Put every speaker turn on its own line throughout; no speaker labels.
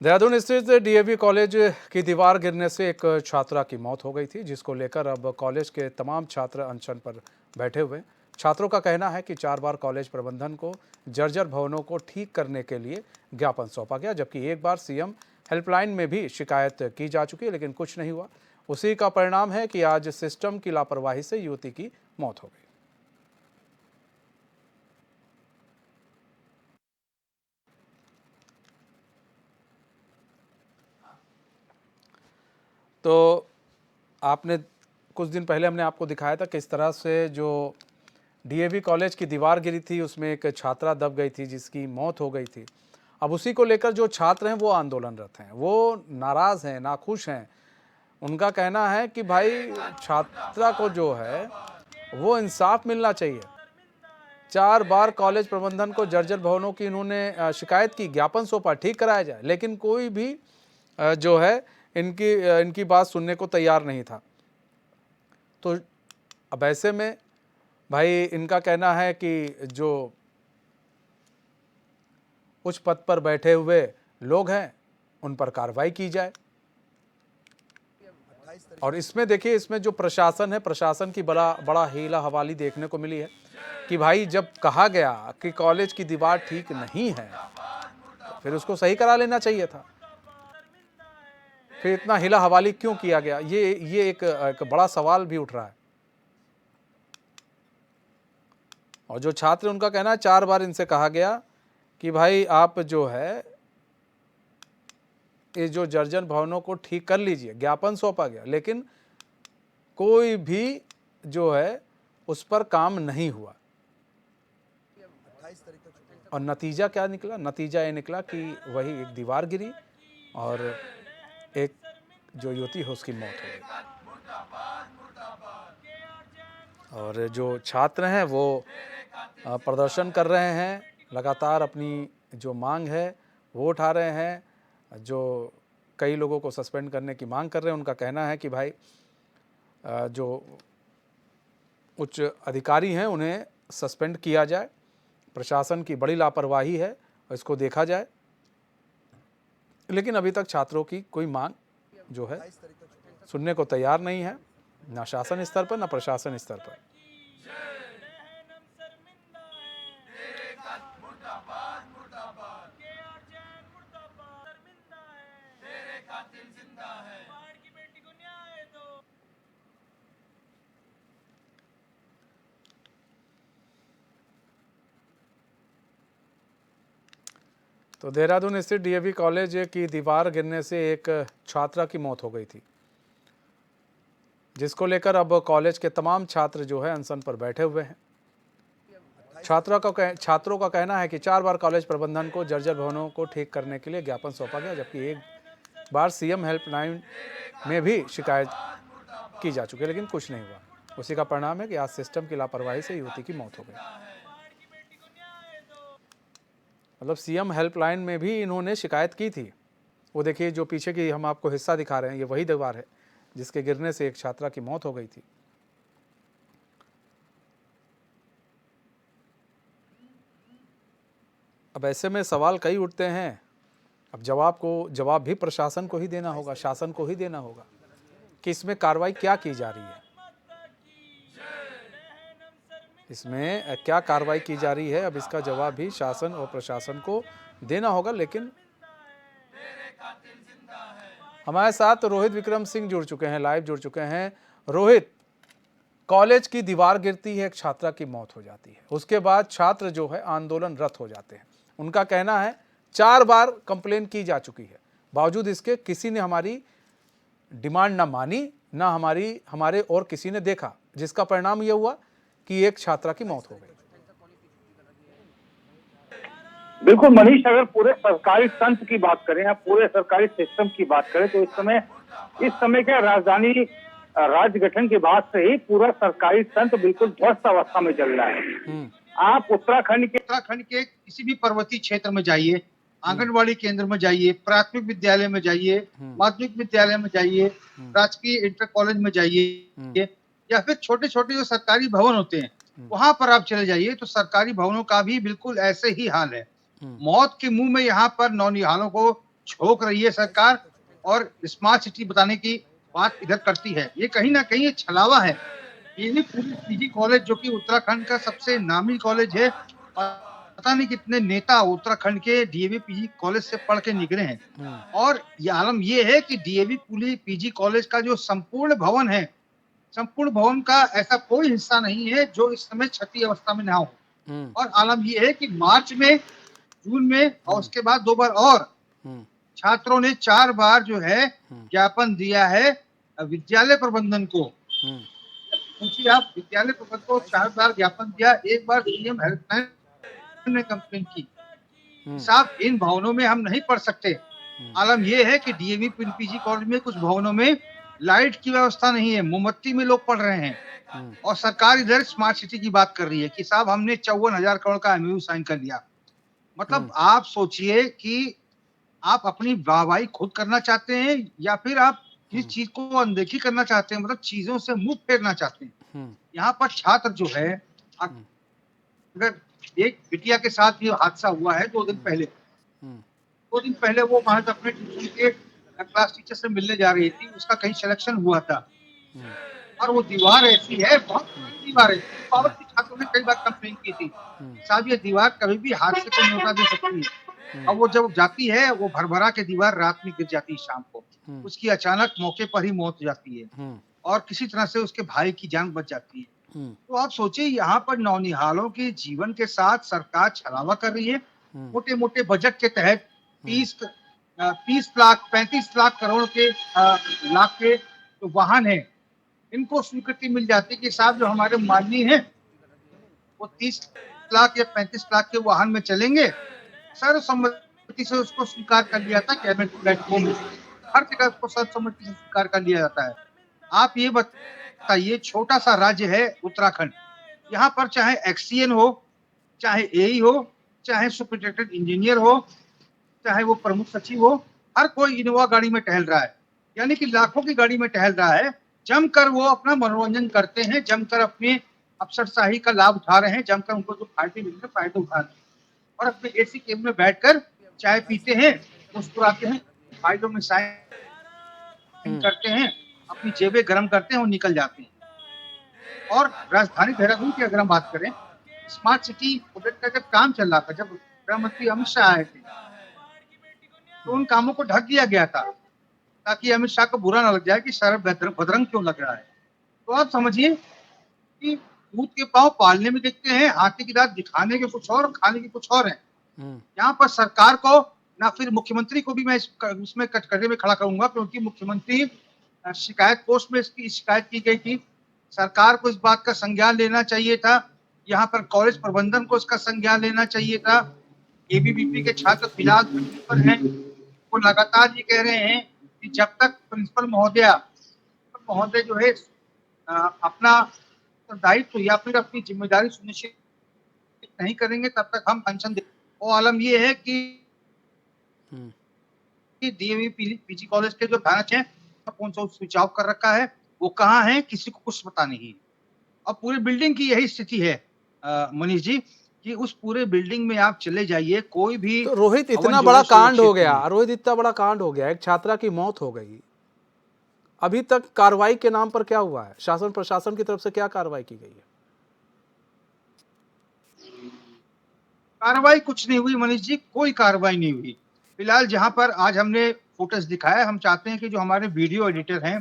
देहरादून स्थित DAV college की दीवार गिरने से एक छात्रा की मौत हो गई थी, जिसको लेकर अब कॉलेज के तमाम छात्र अनशन पर बैठे हुए हैं। छात्रों का कहना है कि 4 बार कॉलेज प्रबंधन को जर्जर भवनों को ठीक करने के लिए ज्ञापन सौंपा गया, जबकि एक बार सीएम हेल्पलाइन में भी शिकायत की जा चुकी है, लेकिन कुछ नहीं हुआ। उसी का परिणाम है कि आज सिस्टम की लापरवाही से युवती की मौत हो गई। तो आपने कुछ दिन पहले हमने आपको दिखाया था किस तरह से जो डीएवी कॉलेज की दीवार गिरी थी, उसमें एक छात्रा दब गई थी जिसकी मौत हो गई थी। अब उसी को लेकर जो छात्र हैं वो आंदोलनरत हैं, वो नाराज़ हैं, नाखुश हैं। उनका कहना है कि भाई छात्रा को जो है वो इंसाफ मिलना चाहिए। 4 बार कॉलेज प्रबंधन को जर्जर भवनों की इन्होंने शिकायत की, ज्ञापन सौंपा, ठीक कराया जाए, लेकिन कोई भी जो है इनकी बात सुनने को तैयार नहीं था। तो अब ऐसे में भाई इनका कहना है कि जो उच्च पद पर बैठे हुए लोग हैं उन पर कार्रवाई की जाए। और इसमें देखिए, इसमें जो प्रशासन है, प्रशासन की बड़ा हीला हवाली देखने को मिली है कि भाई जब कहा गया कि कॉलेज की दीवार ठीक नहीं है तो फिर उसको सही करा लेना चाहिए था। फिर इतना हीला हवाली क्यों किया गया, ये एक बड़ा सवाल भी उठ रहा है। और जो छात्र, उनका कहना है 4 बार इनसे कहा गया कि भाई आप जो है ये जो जर्जर भवनों को ठीक कर लीजिए, ज्ञापन सौंपा गया, लेकिन कोई भी जो है उस पर काम नहीं हुआ। और नतीजा क्या निकला? नतीजा ये निकला कि वही एक दीवार गिरी और एक जो युवती है उसकी मौत हो गई। और जो छात्र हैं वो प्रदर्शन कर रहे हैं, लगातार अपनी जो मांग है वो उठा रहे हैं। जो कई लोगों को सस्पेंड करने की मांग कर रहे हैं, उनका कहना है कि भाई जो उच्च अधिकारी हैं उन्हें सस्पेंड किया जाए, प्रशासन की बड़ी लापरवाही है, इसको देखा जाए। लेकिन अभी तक छात्रों की कोई मांग जो है सुनने को तैयार नहीं है, ना शासन स्तर पर ना प्रशासन स्तर पर। तो देहरादून स्थित डीएवी कॉलेज की दीवार गिरने से एक छात्रा की मौत हो गई थी, जिसको लेकर अब कॉलेज के तमाम छात्र जो है अनशन पर बैठे हुए हैं। छात्रों का कहना है कि 4 बार कॉलेज प्रबंधन को जर्जर भवनों को ठीक करने के लिए ज्ञापन सौंपा गया, जबकि एक बार सीएम हेल्पलाइन में भी शिकायत की जा चुकी है, लेकिन कुछ नहीं हुआ। उसी का परिणाम है कि आज सिस्टम की लापरवाही से युवती की मौत हो गई। मतलब सीएम हेल्पलाइन में भी इन्होंने शिकायत की थी। वो देखिए, जो पीछे की हम आपको हिस्सा दिखा रहे हैं, ये वही दीवार है जिसके गिरने से एक छात्रा की मौत हो गई थी। अब ऐसे में सवाल कई उठते हैं। अब जवाब भी प्रशासन को ही देना होगा, शासन को ही देना होगा कि इसमें कार्रवाई क्या की जा रही है, इसमें क्या कार्रवाई की जा रही है। अब इसका जवाब भी शासन और प्रशासन को देना होगा। लेकिन हमारे साथ रोहित विक्रम सिंह जुड़ चुके हैं, लाइव जुड़ चुके हैं। रोहित, कॉलेज की दीवार गिरती है, एक छात्रा की मौत हो जाती है, उसके बाद छात्र जो है आंदोलनरत हो जाते हैं। उनका कहना है 4 बार कंप्लेन की जा चुकी है, बावजूद इसके किसी ने हमारी डिमांड ना मानी, ना हमारे और किसी ने देखा, जिसका परिणाम यह हुआ कि एक छात्रा की मौत हो गई।
बिल्कुल मनीष, अगर पूरे सरकारी तंत्र की बात करें या पूरे सरकारी सिस्टम की बात करें तो इस समय क्या राजधानी राज्य गठन के बाद से ही पूरा सरकारी तंत्र बिल्कुल ध्वस्त अवस्था में चल रहा है। आप उत्तराखंड के किसी भी पर्वतीय क्षेत्र में जाइए, आंगनबाड़ी केंद्र में जाइए, प्राथमिक विद्यालय में जाइए, माध्यमिक विद्यालय में जाइए, राजकीय इंटर कॉलेज में जाइए, या फिर छोटे छोटे जो सरकारी भवन होते हैं वहां पर आप चले जाइए, तो सरकारी भवनों का भी बिल्कुल ऐसे ही हाल है। मौत के मुंह में यहाँ पर नौनिहालों को
झोंक रही है सरकार और स्मार्ट सिटी बताने की बात इधर करती है। ये कहीं ना कहीं ये छलावा है। ये भी पूरी पीजी कॉलेज जो कि उत्तराखंड का सबसे नामी कॉलेज है, और पता नहीं कितने नेता उत्तराखंड के डीएवी पीजी कॉलेज से पढ़ के निकले हैं। और ये आलम ये है कि डीएवी पीजी कॉलेज का जो संपूर्ण भवन है, संपूर्ण भवन का ऐसा कोई हिस्सा नहीं है जो इस समय क्षति अवस्था में ना हो। और आलम ये है कि मार्च में, जून में और उसके बाद 2 बार और छात्रों ने 4 बार जो है ज्ञापन दिया है विद्यालय प्रबंधन को। सोचिए आप, विद्यालय प्रबंधन को 4 बार ज्ञापन दिया, एक बार सीएम हेल्पलाइन ने कंप्लेन की। साहब इन भवनों में हम नहीं पढ़ सकते। आलम यह है कि डीएवी पीजी कॉलेज में कुछ भवनों में लाइट की व्यवस्था नहीं है, मोमबत्ती में लोग पढ़ रहे हैं। और सरकार इधर स्मार्ट सिटी की बात कर रही है कि साहब हमने 54,000 करोड़ का एमओयू साइन कर लिया। मतलब आप सोचिए कि आप अपनी वाहवाही खुद करना चाहते हैं या फिर आप किस चीज को अनदेखी करना चाहते हैं, मतलब चीजों से मुंह फेरना चाहते हैं। यहाँ पर छात्र जो है, अगर एक बिटिया के साथ ये हादसा हुआ है 2 दिन पहले, 2 दिन पहले वो वहां से अपने ट्यूशन के क्लास टीचर से मिलने जा रही थी, उसका कहीं सिलेक्शन हुआ था। और वो दीवार ऐसी है, बहुत बड़ी दीवार है, पावर की छात्रों ने कई बार कंप्लेन की थी, साहब ये दीवार कभी भी हाथ से कोई न्योता दे सकती है। और वो जब जाती है वो भरभरा के दीवार रात में गिर जाती है शाम को, उसकी अचानक मौके पर ही मौत हो जाती है और किसी तरह से उसके भाई की जान बच जाती है। तो आप सोचिए यहाँ पर नौनिहालों के जीवन के साथ सरकार छलावा कर रही है। मोटे मोटे बजट के तहत 30 लाख 35 लाख करोड़ के लाख के जो वाहन है, इनको स्वीकृति मिल जाती है कि साहब जो हमारे माननीय हैं वो 30 लाख या 35 लाख के वाहन में चलेंगे। सर्वसम्मति से उसको स्वीकार कर लिया था कैबिनेट प्लेटफॉर्म में, हर जगह उसको सर्वसम्मति से स्वीकार कर लिया जाता है। आप ये बताइए, छोटा सा राज्य है उत्तराखंड, यहाँ पर चाहे एक्सीएन हो, चाहे एई हो, चाहे सुपरिटेंडेंट इंजीनियर हो, चाहे वो प्रमुख सचिव हो, हर कोई इनोवा गाड़ी में टहल रहा है, यानी कि लाखों की गाड़ी में टहल रहा है। जमकर वो अपना मनोरंजन करते हैं, जमकर अपने अफसरशाही का लाभ उठा रहे हैं, जमकर उनको जो फायदे मिल रहे हैं फायदे उठा रहे हैं, और अपने एसी केबिन में बैठकर चाय पीते हैं, मुस्कुराते हैं, फाइलों में साइन करते हैं, अपनी जेबें गर्म करते हैं और निकल जाते हैं। और राजधानी देहरादून की अगर हम बात करें, स्मार्ट सिटी प्रोजेक्ट का जब काम चल रहा था, जब गृह मंत्री अमित शाह आए थे, तो उन कामों को ढक दिया गया था ताकि अमित शाह को बुरा ना लग जाए कि सारा बदरंग क्यों लग रहा है। तो आप समझिए कि दूध के पांव पालने में दिखते हैं, हाथी की दांत दिखाने के कुछ और, खाने के कुछ और हैं। यहाँ पर सरकार को, ना फिर मुख्यमंत्री को भी मैं इसमें कटघरे में खड़ा करूंगा, क्योंकि मुख्यमंत्री शिकायत पोस्ट में इसकी शिकायत की गई थी। सरकार को इस बात का संज्ञान लेना चाहिए था, यहाँ पर कॉलेज प्रबंधन को इसका संज्ञान लेना चाहिए था। एबीवीपी के छात्र फिलहाल धरने पर हैं, वो लगातार ये कह रहे हैं कि जब तक प्रिंसिपल महोदय जो है अपना दायित्व या फिर अपनी जिम्मेदारी सुनिश्चित नहीं करेंगे, तब तक हम पेंशन दे। और आलम ये है कि डीएवी पीजी कॉलेज के जो ब्रांच है, कौन सा स्विच ऑफ कर रखा है, वो कहाँ है, किसी को कुछ पता नहीं। अब पूरी बिल्डिंग की यही स्थिति है मनीष जी, कि उस पूरे बिल्डिंग में आप चले जाइए, कोई भी
तो रोहित इतना बड़ा कांड हो गया, रोहित इतना बड़ा कांड हो गया, एक छात्रा की मौत हो गई, अभी तक कार्रवाई के नाम पर क्या हुआ है? शासन प्रशासन की तरफ से क्या कार्रवाई की गई है?
कार्रवाई कुछ नहीं हुई मनीष जी, कोई कार्रवाई नहीं हुई। फिलहाल जहां पर आज हमने फुटेज दिखाया, हम चाहते हैं कि जो हमारे वीडियो एडिटर हैं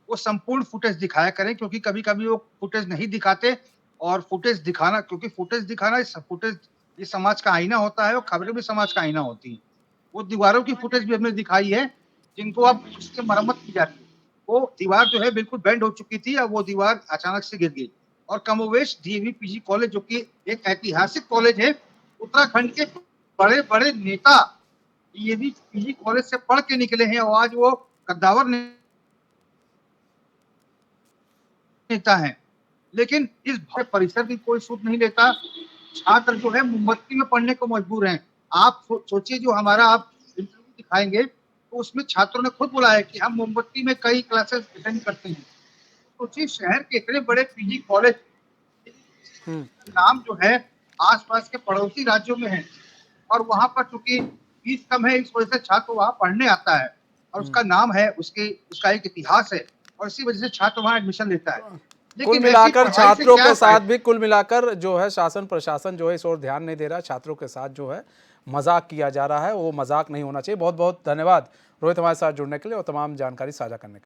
वो संपूर्ण फुटेज दिखाया करें, क्योंकि कभी कभी वो फुटेज नहीं दिखाते, और फुटेज दिखाना, क्योंकि फुटेज दिखाना, फुटेज ये समाज का आईना होता है और खबरें भी समाज का आईना होती है। वो दीवारों की फुटेज भी हमने दिखाई है जिनको अब उसकी मरम्मत की जाती है। वो दीवार जो है बिल्कुल बेंड हो चुकी थी, अब वो दीवार अचानक से गिर गई। और कमोवेश डीएवी पीजी कॉलेज जो कि एक ऐतिहासिक कॉलेज है, उत्तराखंड के बड़े बड़े नेता डीएवी पीजी कॉलेज से पढ़ के निकले हैं, और आज वो कद्दावर नेता है, लेकिन इस परिसर की कोई सूद नहीं लेता। छात्र जो है मोमबत्ती में पढ़ने को मजबूर हैं। आप सोचिए, जो हमारा आप इंटरव्यू दिखाएंगे तो उसमें छात्रों ने खुद बोला है कि हम मोमबत्ती में कई क्लासेस अटेंड करते हैं। सोचिए, शहर के इतने बड़े पीजी कॉलेज नाम जो है आसपास के पड़ोसी राज्यों में है, और वहां पर चूंकि फीस कम है, इस वजह से छात्र वहाँ पढ़ने आता है और उसका नाम है, उसका एक इतिहास है और इसी वजह से छात्र वहाँ एडमिशन लेता है।
कुल
लेकिन ऐसी
मिलाकर
पढ़ाई से
छात्रों
क्या
के साथ
फायदा?
भी कुल मिलाकर जो है शासन प्रशासन जो है इस ओर ध्यान नहीं दे रहा, छात्रों के साथ जो है मजाक किया जा रहा है, वो मजाक नहीं होना चाहिए। बहुत बहुत धन्यवाद रोहित हमारे साथ जुड़ने के लिए और तमाम जानकारी साझा करने के लिए।